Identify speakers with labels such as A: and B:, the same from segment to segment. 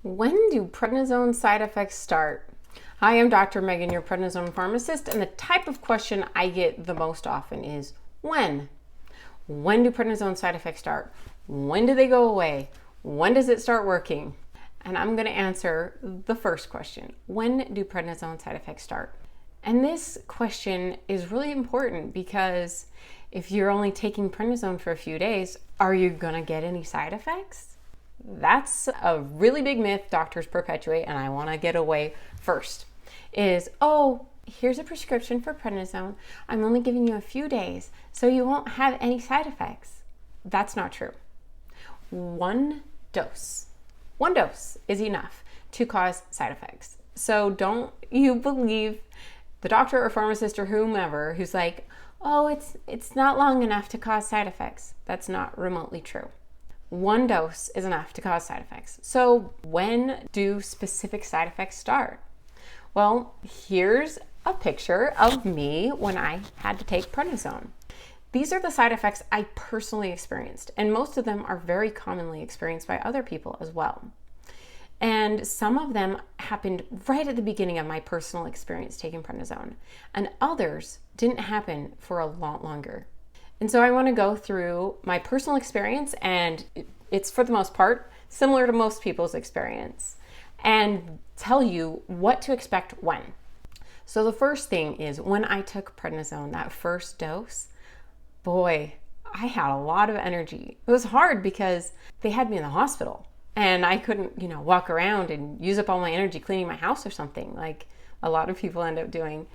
A: When do prednisone side effects start? Hi, I'm Dr. Megan, your prednisone pharmacist, and the type of question I get the most often is when? When do prednisone side effects start? When do they go away? When does it start working? And I'm going to answer the first question. When do prednisone side effects start? And this question is really important because if you're only taking prednisone for a few days, are you going to get any side effects? That's a really big myth doctors perpetuate, and I want to get away first. Is, oh, here's a prescription for prednisone. I'm only giving you a few days, so you won't have any side effects. That's not true. One dose is enough to cause side effects. So don't you believe the doctor or pharmacist or whomever who's like, oh, it's not long enough to cause side effects. That's not remotely true. One dose is enough to cause side effects. So when do specific side effects start? Well, here's a picture of me when I had to take prednisone. These are the side effects I personally experienced, and most of them are very commonly experienced by other people as well. And some of them happened right at the beginning of my personal experience taking prednisone, and others didn't happen for a lot longer. And so I want to go through my personal experience, and it's for the most part similar to most people's experience, and tell you what to expect when. So the first thing is when I took prednisone, that first dose, boy, I had a lot of energy. It was hard because they had me in the hospital and I couldn't, walk around and use up all my energy cleaning my house or something like a lot of people end up doing.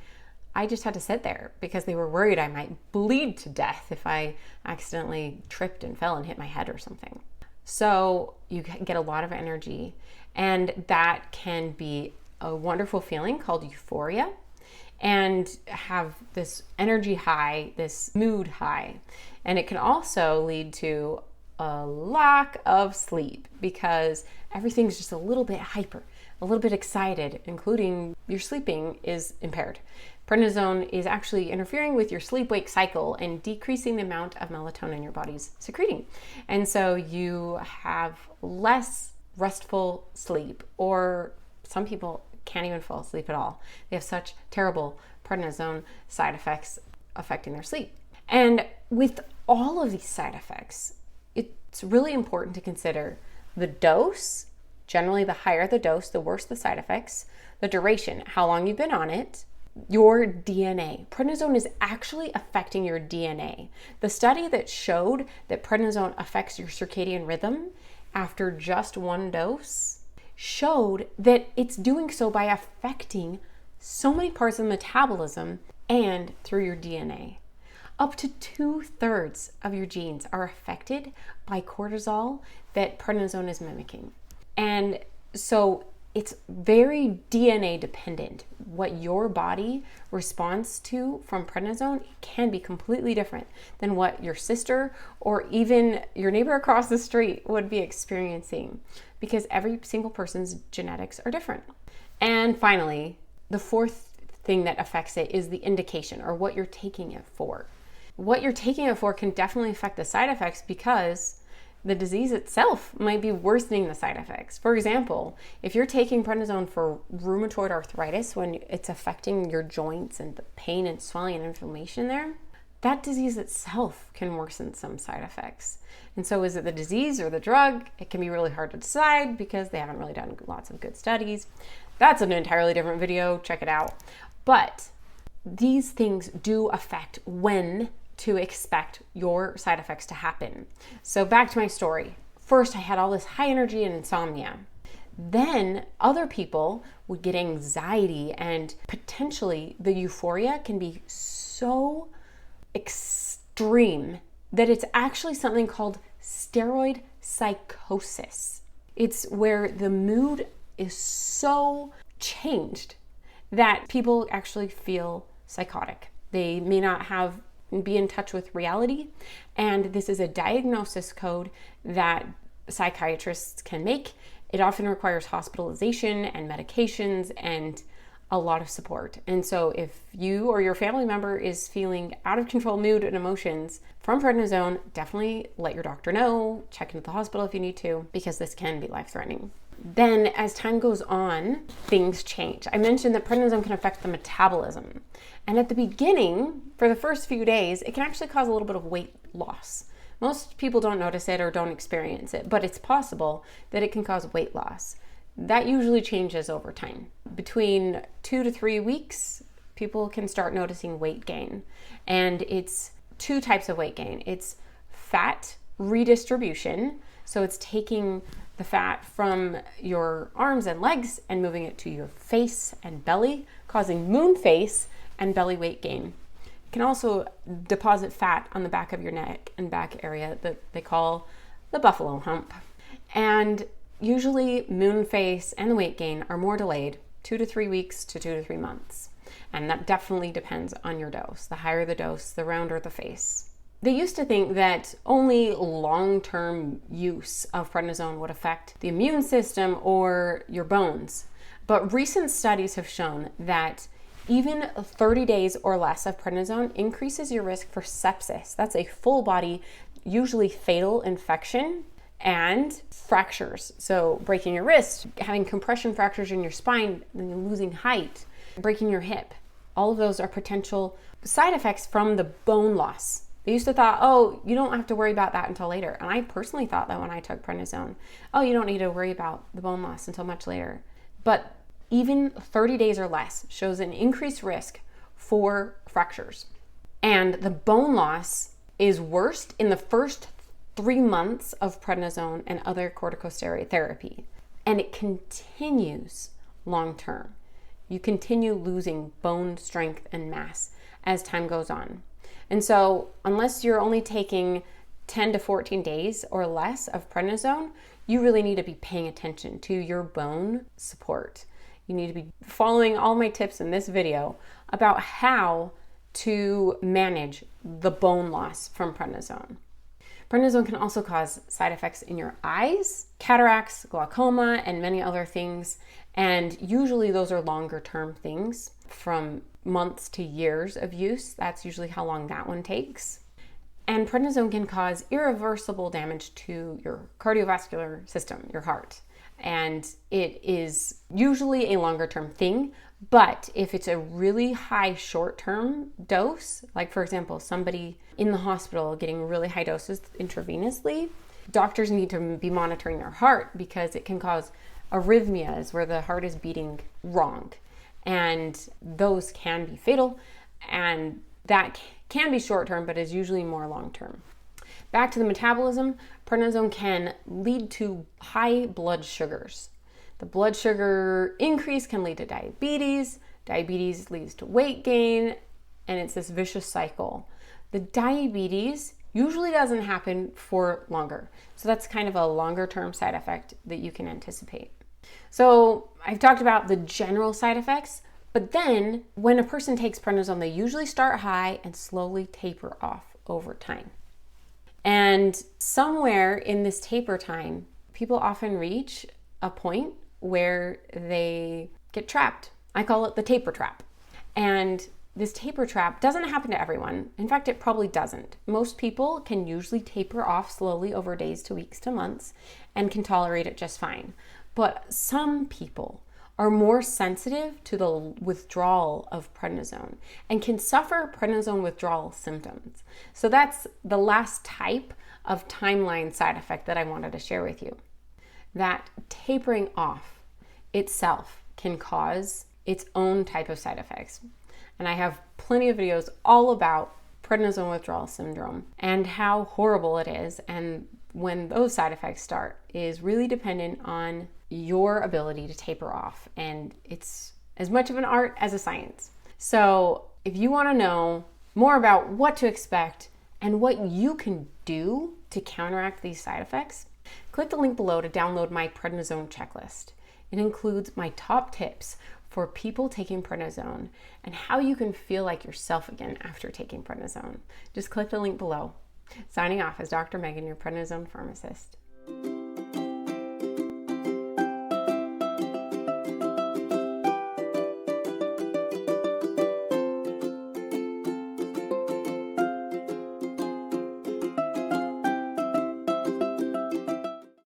A: I just had to sit there because they were worried I might bleed to death if I accidentally tripped and fell and hit my head or something. So you get a lot of energy, and that can be a wonderful feeling called euphoria and have this energy high, this mood high. And it can also lead to a lack of sleep because everything's just a little bit hyper, a little bit excited, including your sleeping is impaired. Prednisone is actually interfering with your sleep-wake cycle and decreasing the amount of melatonin your body's secreting. And so you have less restful sleep, or some people can't even fall asleep at all. They have such terrible prednisone side effects affecting their sleep. And with all of these side effects, it's really important to consider the dose. Generally, the higher the dose, the worse the side effects. The duration, how long you've been on it. Your DNA. Prednisone is actually affecting your DNA. The study that showed that prednisone affects your circadian rhythm after just one dose showed that it's doing so by affecting so many parts of metabolism and through your DNA. Up to 2/3 of your genes are affected by cortisol that prednisone is mimicking. And so it's very DNA dependent. What your body responds to from prednisone can be completely different than what your sister or even your neighbor across the street would be experiencing, because every single person's genetics are different. And finally, the fourth thing that affects it is the indication, or what you're taking it for. What you're taking it for can definitely affect the side effects because the disease itself might be worsening the side effects. For example, if you're taking prednisone for rheumatoid arthritis when it's affecting your joints and the pain and swelling and inflammation there, that disease itself can worsen some side effects. And so is it the disease or the drug? It can be really hard to decide because they haven't really done lots of good studies. That's an entirely different video. Check it out. But these things do affect when to expect your side effects to happen. So back to my story. First, I had all this high energy and insomnia. Then other people would get anxiety, and potentially the euphoria can be so extreme that it's actually something called steroid psychosis. It's where the mood is so changed that people actually feel psychotic. They may not be in touch with reality, and this is a diagnosis code that psychiatrists can make. It often requires hospitalization and medications and a lot of support. And so if you or your family member is feeling out of control mood and emotions from prednisone, definitely let your doctor know, check into the hospital if you need to, because this can be life-threatening. Then as time goes on, things change. I mentioned that prednisone can affect the metabolism. And at the beginning, for the first few days, it can actually cause a little bit of weight loss. Most people don't notice it or don't experience it, but it's possible that it can cause weight loss. That usually changes over time. Between 2 to 3 weeks, people can start noticing weight gain. And it's two types of weight gain. It's fat redistribution. So it's taking the fat from your arms and legs and moving it to your face and belly, causing moon face and belly weight gain. It can also deposit fat on the back of your neck and back area that they call the buffalo hump. And usually moon face and the weight gain are more delayed, 2 to 3 weeks to 2 to 3 months. And that definitely depends on your dose. The higher the dose, the rounder the face. They used to think that only long-term use of prednisone would affect the immune system or your bones. But recent studies have shown that even 30 days or less of prednisone increases your risk for sepsis. That's a full body, usually fatal infection, and fractures. So breaking your wrist, having compression fractures in your spine, then losing height, breaking your hip. All of those are potential side effects from the bone loss. They used to thought, oh, you don't have to worry about that until later. And I personally thought that when I took prednisone, oh, you don't need to worry about the bone loss until much later. But even 30 days or less shows an increased risk for fractures. And the bone loss is worst in the first 3 months of prednisone and other corticosteroid therapy. And it continues long term. You continue losing bone strength and mass as time goes on. And so unless you're only taking 10 to 14 days or less of prednisone, you really need to be paying attention to your bone support. You need to be following all my tips in this video about how to manage the bone loss from prednisone. Prednisone can also cause side effects in your eyes, cataracts, glaucoma, and many other things. And usually those are longer term things from months to years of use. That's usually how long that one takes. And prednisone can cause irreversible damage to your cardiovascular system, your heart. And it is usually a longer term thing, but if it's a really high short term dose, like for example, somebody in the hospital getting really high doses intravenously, doctors need to be monitoring their heart because it can cause arrhythmias where the heart is beating wrong. And those can be fatal, and that can be short term, but is usually more long term. Back to the metabolism, prednisone can lead to high blood sugars. The blood sugar increase can lead to diabetes. Diabetes leads to weight gain, and it's this vicious cycle. The diabetes usually doesn't happen for longer. So that's kind of a longer term side effect that you can anticipate. So I've talked about the general side effects, but then when a person takes prednisone, they usually start high and slowly taper off over time. And somewhere in this taper time, people often reach a point where they get trapped. I call it the taper trap. And this taper trap doesn't happen to everyone. In fact, it probably doesn't. Most people can usually taper off slowly over days to weeks to months and can tolerate it just fine. But some people are more sensitive to the withdrawal of prednisone and can suffer prednisone withdrawal symptoms. So that's the last type of timeline side effect that I wanted to share with you. That tapering off itself can cause its own type of side effects. And I have plenty of videos all about prednisone withdrawal syndrome and how horrible it is, and when those side effects start is really dependent on your ability to taper off, and it's as much of an art as a science. So if you want to know more about what to expect and what you can do to counteract these side effects, click the link below to download my prednisone checklist. It includes my top tips for people taking prednisone and how you can feel like yourself again after taking prednisone. Just click the link below. Signing off as Dr. Megan, your prednisone pharmacist.